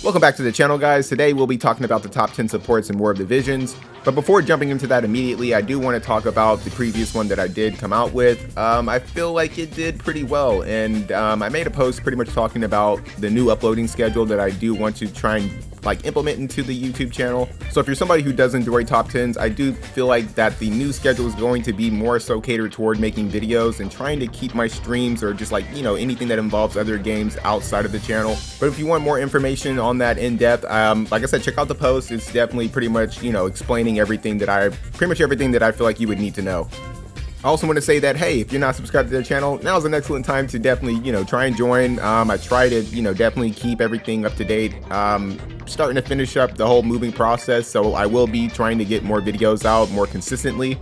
Welcome back to the channel, guys. Today we'll be talking about the top 10 supports in War of Divisions. But before jumping into that immediately, I do want to talk about the previous one that I did come out with. I feel like it did pretty well, and I made a post pretty much talking about the new uploading schedule that I do want to try and implement into the YouTube channel. So if you're somebody who does enjoy top 10s, I do feel like that the new schedule is going to be more so catered toward making videos and trying to keep my streams or just anything that involves other games outside of the channel. But if you want more information on that in depth, like I said, check out the post. It's definitely pretty much, explaining everything that I feel like you would need to know. I also want to say that, hey, if you're not subscribed to the channel, now is an excellent time to definitely, try and join. I try to, definitely keep everything up to date. Starting to finish up the whole moving process, so I will be trying to get more videos out more consistently.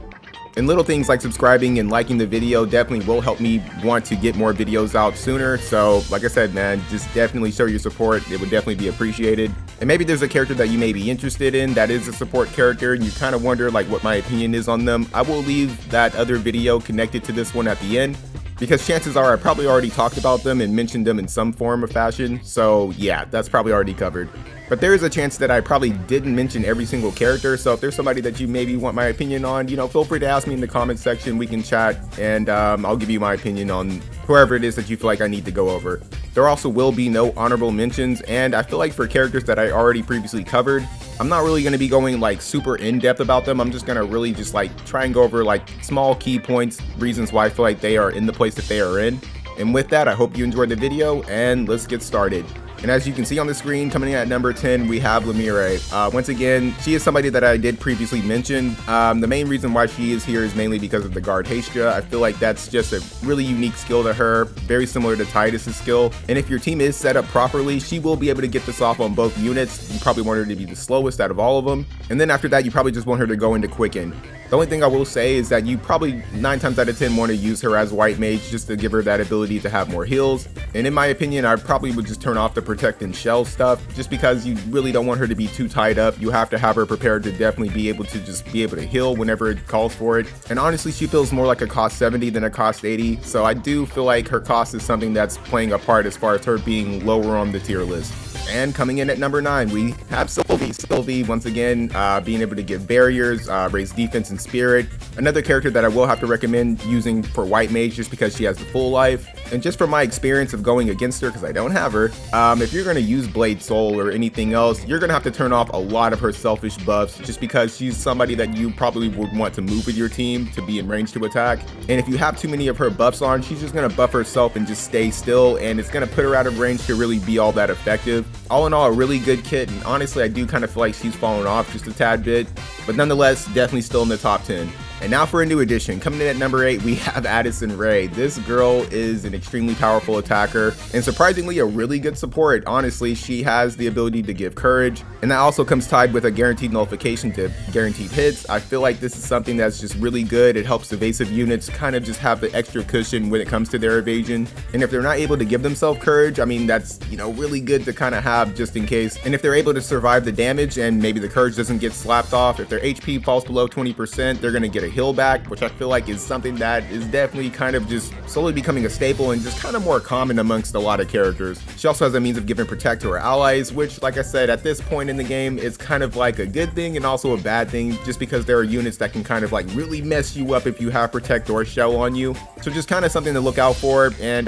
And little things like subscribing and liking the video definitely will help me want to get more videos out sooner. So like I said, man, just definitely show your support. It would definitely be appreciated. And maybe there's a character that you may be interested in that is a support character and you kind of wonder what my opinion is on them. I will leave that other video connected to this one at the end, because chances are I probably already talked about them and mentioned them in some form or fashion. So yeah, that's probably already covered. But there is a chance that I probably didn't mention every single character. So if there's somebody that you maybe want my opinion on, feel free to ask me in the comment section. We can chat, and I'll give you my opinion on whoever it is that you feel like I need to go over. There also will be no honorable mentions, and I feel like for characters that I already previously covered, I'm not really going to be going super in-depth about them. I'm just going to really just try and go over small key points, reasons why I feel like they are in the place that they are in. And with that, I hope you enjoyed the video, and let's get started. And as you can see on the screen, coming in at number 10, we have Lemire. Once again, she is somebody that I did previously mention. The main reason why she is here is mainly because of the guard Hastia. I feel like that's just a really unique skill to her, very similar to Titus's skill. And if your team is set up properly, she will be able to get this off on both units. You probably want her to be the slowest out of all of them. And then after that, you probably just want her to go into Quicken. The only thing I will say is that you probably 9 times out of 10 want to use her as White Mage just to give her that ability to have more heals. And in my opinion, I probably would just turn off the Protect and Shell stuff, just because you really don't want her to be too tied up. You have to have her prepared to definitely be able to heal whenever it calls for it. And honestly, she feels more like a cost 70 than a cost 80. So I do feel like her cost is something that's playing a part as far as her being lower on the tier list. And coming in at number 9, we have Sylvie. Sylvie, once again, being able to give barriers, raise defense and spirit. Another character that I will have to recommend using for White Mage just because she has the full life. And just from my experience of going against her, because I don't have her, if you're going to use Blade Soul or anything else, you're going to have to turn off a lot of her selfish buffs just because she's somebody that you probably would want to move with your team to be in range to attack. And if you have too many of her buffs on, she's just going to buff herself and just stay still, and it's going to put her out of range to really be all that effective. All in all, a really good kit, and honestly I do kind of feel like she's fallen off just a tad bit, but nonetheless definitely still in the top 10. And now for a new addition. Coming in at number 8, we have Addison Rae. This girl is an extremely powerful attacker and surprisingly a really good support. Honestly, she has the ability to give courage, and that also comes tied with a guaranteed nullification to guaranteed hits. I feel like this is something that's just really good. It helps evasive units kind of just have the extra cushion when it comes to their evasion. And if they're not able to give themselves courage, I mean, that's, really good to kind of have just in case. And if they're able to survive the damage and maybe the courage doesn't get slapped off, if their HP falls below 20%, they're going to get a heal back, which I feel like is something that is definitely kind of just slowly becoming a staple and just kind of more common amongst a lot of characters. She also has a means of giving protect to her allies, which, like I said, at this point in the game is kind of like a good thing and also a bad thing, just because there are units that can kind of really mess you up if you have protect or shell on you. So just kind of something to look out for, and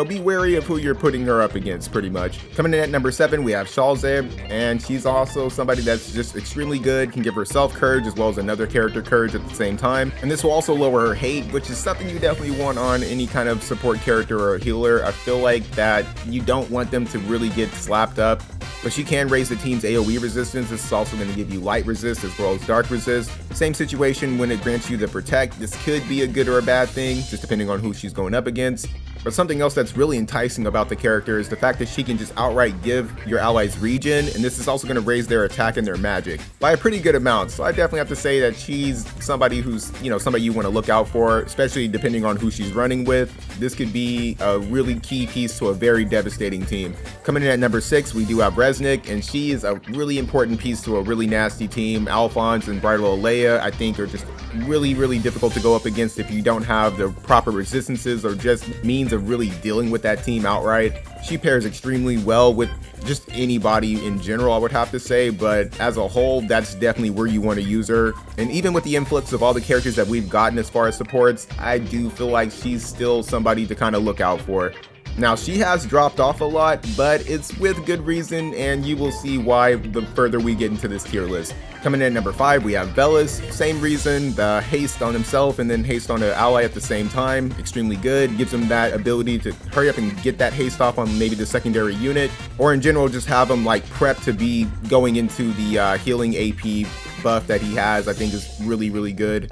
be wary of who you're putting her up against pretty much. Coming in at number 7, we have Shalzeb, and she's also somebody that's just extremely good, can give herself courage as well as another character courage at the same time. And this will also lower her hate, which is something you definitely want on any kind of support character or healer. I feel like that you don't want them to really get slapped up, but she can raise the team's AoE resistance. This is also going to give you light resist as well as dark resist. Same situation when it grants you the protect. This could be a good or a bad thing, just depending on who she's going up against. But something else that's really enticing about the character is the fact that she can just outright give your allies regen, and this is also going to raise their attack and their magic by a pretty good amount. So I definitely have to say that she's somebody who's, somebody you want to look out for, especially depending on who she's running with. This could be a really key piece to a very devastating team. Coming in at number 6, we do have Resnick, and she is a really important piece to a really nasty team. Alphonse and Bridal Alea, I think, are just really difficult to go up against if you don't have the proper resistances or just means means of really dealing with that team outright. She pairs extremely well with just anybody in general, I would have to say, but as a whole, that's definitely where you want to use her. And even with the influx of all the characters that we've gotten as far as supports, I do feel like she's still somebody to kind of look out for. Now, she has dropped off a lot, but it's with good reason, and you will see why the further we get into this tier list. Coming in at number 5, we have Ferris. Same reason, the haste on himself and then haste on an ally at the same time. Extremely good, gives him that ability to hurry up and get that haste off on maybe the secondary unit, or in general just have him like prep to be going into the healing AP buff that he has. I think is really good.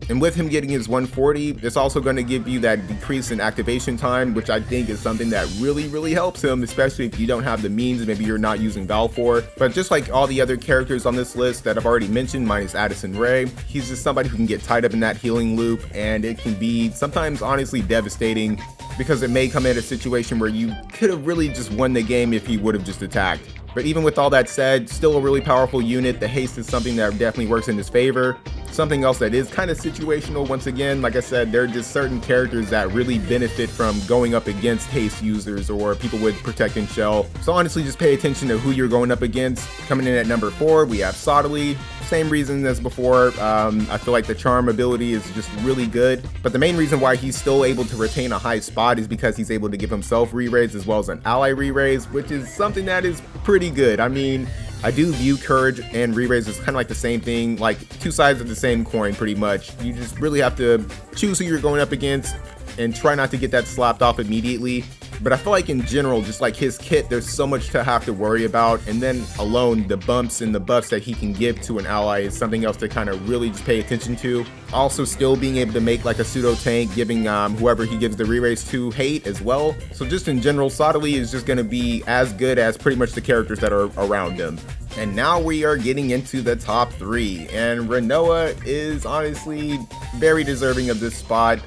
And with him getting his 140, it's also going to give you that decrease in activation time, which I think is something that really helps him, especially if you don't have the means, maybe you're not using Val for. But just like all the other characters on this list that I've already mentioned, minus Addison Rae, he's just somebody who can get tied up in that healing loop, and it can be sometimes honestly devastating, because it may come in a situation where you could have really just won the game if he would have just attacked. But even with all that said, still a really powerful unit. The haste is something that definitely works in his favor. Something else that is kind of situational, once again, like I said, there are just certain characters that really benefit from going up against haste users or people with protect and shell. So honestly, just pay attention to who you're going up against. Coming in at number 4, we have Sottily. Same reason as before. I feel like the charm ability is just really good, but the main reason why he's still able to retain a high spot is because he's able to give himself re-raise as well as an ally re-raise, which is something that is pretty good. I mean, I do view courage and re-raise as kind of like the same thing, like two sides of the same coin pretty much. You just really have to choose who you're going up against and try not to get that slapped off immediately. But I feel like in general, just like his kit, there's so much to have to worry about, and then alone the bumps and the buffs that he can give to an ally is something else to kind of really just pay attention to. Also still being able to make like a pseudo tank, giving whoever he gives the re-raise to hate as well. So just in general, Sottily is just going to be as good as pretty much the characters that are around him. And now we are getting into the top 3, and Reena is honestly very deserving of this spot.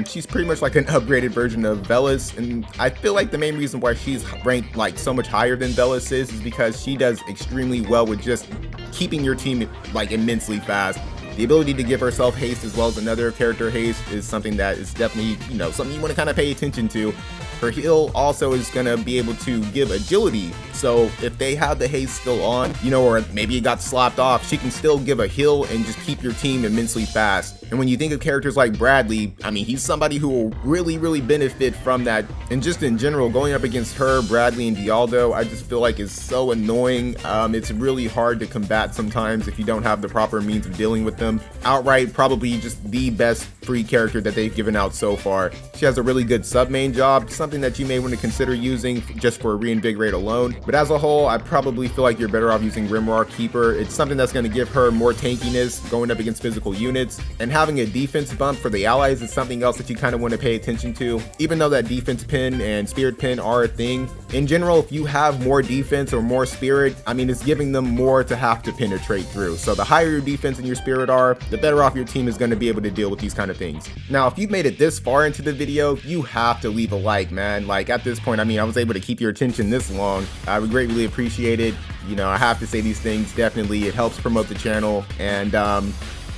She's pretty much like an upgraded version of Ferris, and I feel like the main reason why she's ranked like so much higher than Ferris is because she does extremely well with just keeping your team like immensely fast. The ability to give herself haste as well as another character haste is something that is definitely, you know, something you want to kind of pay attention to. Her heal also is going to be able to give agility, so if they have the haste still on, you know, or maybe it got slapped off, she can still give a heal and just keep your team immensely fast. And when you think of characters like Bradley, I mean, he's somebody who will really benefit from that. And just in general, going up against her, Bradley, and Dialdo, I just feel like is so annoying. It's really hard to combat sometimes if you don't have the proper means of dealing with them. Outright, probably just the best free character that they've given out so far. She has a really good sub main job, something that you may want to consider using just for reinvigorate alone. But as a whole, I probably feel like you're better off using Rimroar Keeper. It's something that's going to give her more tankiness going up against physical units, and having a defense bump for the allies is something else that you kind of want to pay attention to. Even though that defense pin and spirit pin are a thing, in general, if you have more defense or more spirit, I mean, it's giving them more to have to penetrate through. So the higher your defense and your spirit are, the better off your team is going to be able to deal with these kind of things. Now, if you've made it this far into the video, you have to leave a like, man. Like at this point, I mean, I was able to keep your attention this long. I would greatly appreciate it. You know, I have to say these things, definitely it helps promote the channel, and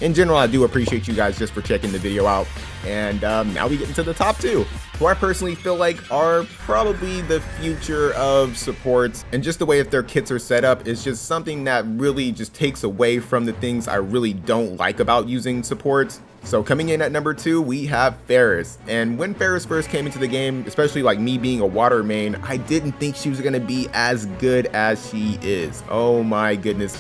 in general, I do appreciate you guys just for checking the video out. And now we get into the top 2, who I personally feel like are probably the future of supports, and just the way if their kits are set up is just something that really just takes away from the things I really don't like about using supports. So coming in at number 2, we have Ferris. And when Ferris first came into the game, especially like me being a water main, I didn't think she was going to be as good as she is. Oh my goodness.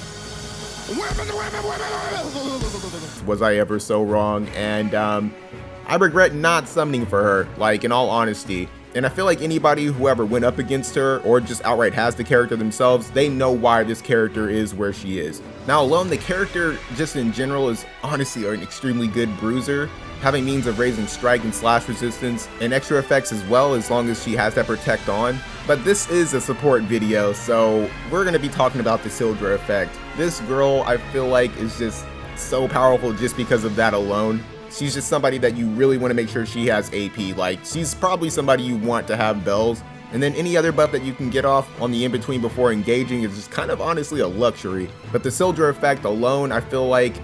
Was I ever so wrong? And I regret not summoning for her, like in all honesty. And I feel like anybody who ever went up against her or just outright has the character themselves, they know why this character is where she is. Now alone, the character just in general is honestly an extremely good bruiser, having means of raising strike and slash resistance and extra effects as well, as long as she has that protect on. But this is a support video, so we're going to be talking about the Sildra effect. This girl, I feel like, is just so powerful just because of that alone. She's just somebody that you really want to make sure she has AP. Like, she's probably somebody you want to have bells. And then any other buff that you can get off on the in-between before engaging is just kind of honestly a luxury. But the Soldier effect alone, I feel like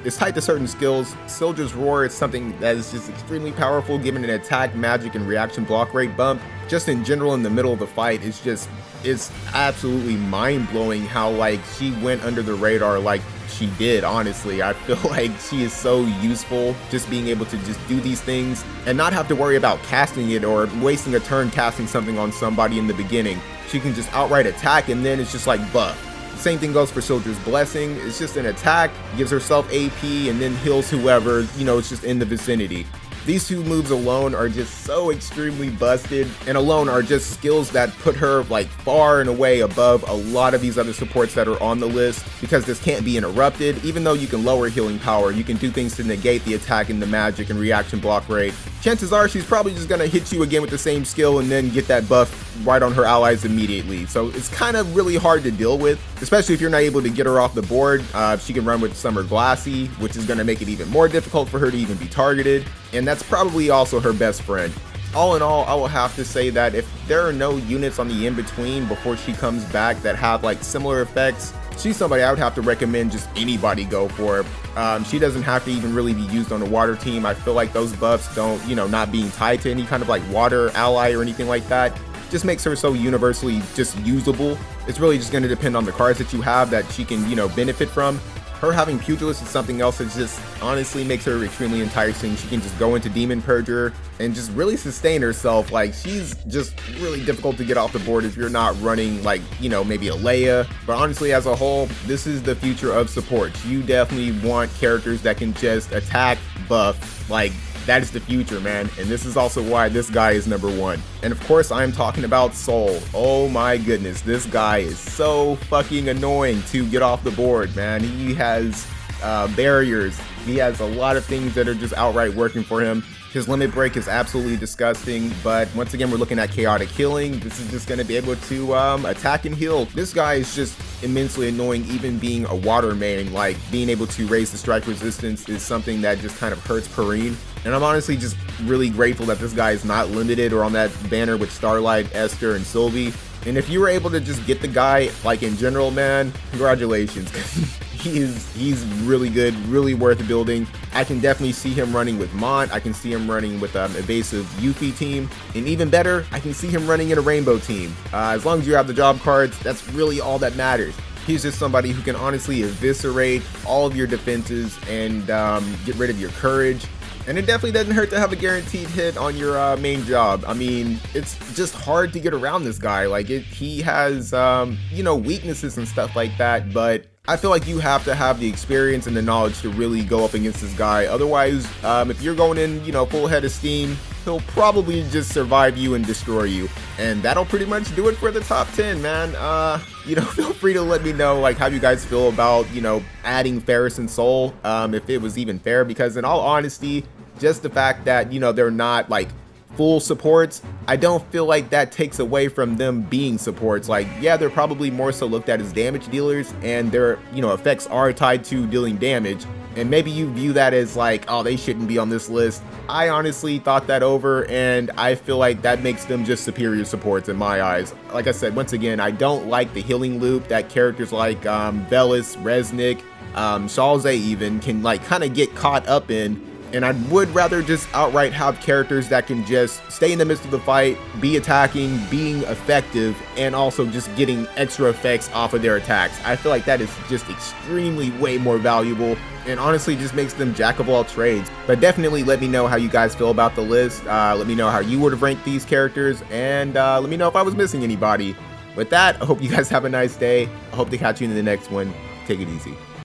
it's tied to certain skills. Soldier's Roar is something that is just extremely powerful, given an attack, magic, and reaction block rate bump. Just in general in the middle of the fight, it's absolutely mind-blowing how like she went under the radar like she did. Honestly, I feel like she is so useful, just being able to just do these things and not have to worry about casting it or wasting a turn casting something on somebody in the beginning. She can just outright attack, and then it's just like buff. The same thing goes for Soldier's Blessing. It's just an attack, gives herself AP, and then heals whoever, you know, it's just in the vicinity. These two moves alone are just so extremely busted, and alone are just skills that put her like far and away above a lot of these other supports that are on the list, because this can't be interrupted. Even though you can lower healing power, you can do things to negate the attack and the magic and reaction block rate. Chances are she's probably just gonna hit you again with the same skill and then get that buff right on her allies immediately. So it's kind of really hard to deal with, especially if you're not able to get her off the board. She can run with Summer Glassy, which is gonna make it even more difficult for her to even be targeted. And that's probably also her best friend. All in all, I will have to say that if there are no units on the in-between before she comes back that have like similar effects, she's somebody I would have to recommend just anybody go for. She doesn't have to even really be used on a water team. I feel like those buffs don't, you know, not being tied to any kind of like water ally or anything like that, just makes her so universally just usable. It's really just going to depend on the cards that you have that she can, you know, benefit from. Her having Pugilist is something else that just honestly makes her extremely enticing. She can just go into Demon Purger and just really sustain herself. Like, she's just really difficult to get off the board if you're not running like, you know, maybe a Leia. But honestly, as a whole, this is the future of supports. You definitely want characters that can just attack, buff, like that is the future, man. And this is also why this guy is #1. And of course, I'm talking about Soul. Oh my goodness, this guy is so fucking annoying to get off the board, man. He has barriers. He has a lot of things that are just outright working for him. His limit break is absolutely disgusting, but once again, we're looking at chaotic healing. This is just going to be able to attack and heal. This guy is just immensely annoying, even being a water main. Like, being able to raise the strike resistance is something that just kind of hurts Perrine. And I'm honestly just really grateful that this guy is not limited or on that banner with Starlight, Esther, and Sylvie. And if you were able to just get the guy, like, in general, man, congratulations. He's really good, really worth building. I can definitely see him running with Mont. I can see him running with evasive Yuffie team. And even better, I can see him running in a Rainbow team. As long as you have the job cards, that's really all that matters. He's just somebody who can honestly eviscerate all of your defenses and get rid of your courage. And it definitely doesn't hurt to have a guaranteed hit on your main job. I mean, it's just hard to get around this guy. Like, he has, you know, weaknesses and stuff like that, but I feel like you have to have the experience and the knowledge to really go up against this guy. Otherwise, if you're going in, you know, full head of steam, he'll probably just survive you and destroy you. And that'll pretty much do it for the top 10, man. You know, feel free to let me know, like, how you guys feel about, you know, adding Ferris and Soul, if it was even fair, because in all honesty, just the fact that, you know, they're not like full supports, I don't feel like that takes away from them being supports. Like, yeah, they're probably more so looked at as damage dealers, and their, you know, effects are tied to dealing damage. And maybe you view that as like, oh, they shouldn't be on this list. I honestly thought that over, and I feel like that makes them just superior supports in my eyes. Like I said, once again, I don't like the healing loop that characters like Velis, Resnick, Shalze even can like kind of get caught up in. And I would rather just outright have characters that can just stay in the midst of the fight, be attacking, being effective, and also just getting extra effects off of their attacks. I feel like that is just extremely way more valuable, and honestly just makes them jack of all trades. But definitely let me know how you guys feel about the list. Let me know how you would have ranked these characters, and let me know if I was missing anybody. With that, I hope you guys have a nice day. I hope to catch you in the next one. Take it easy.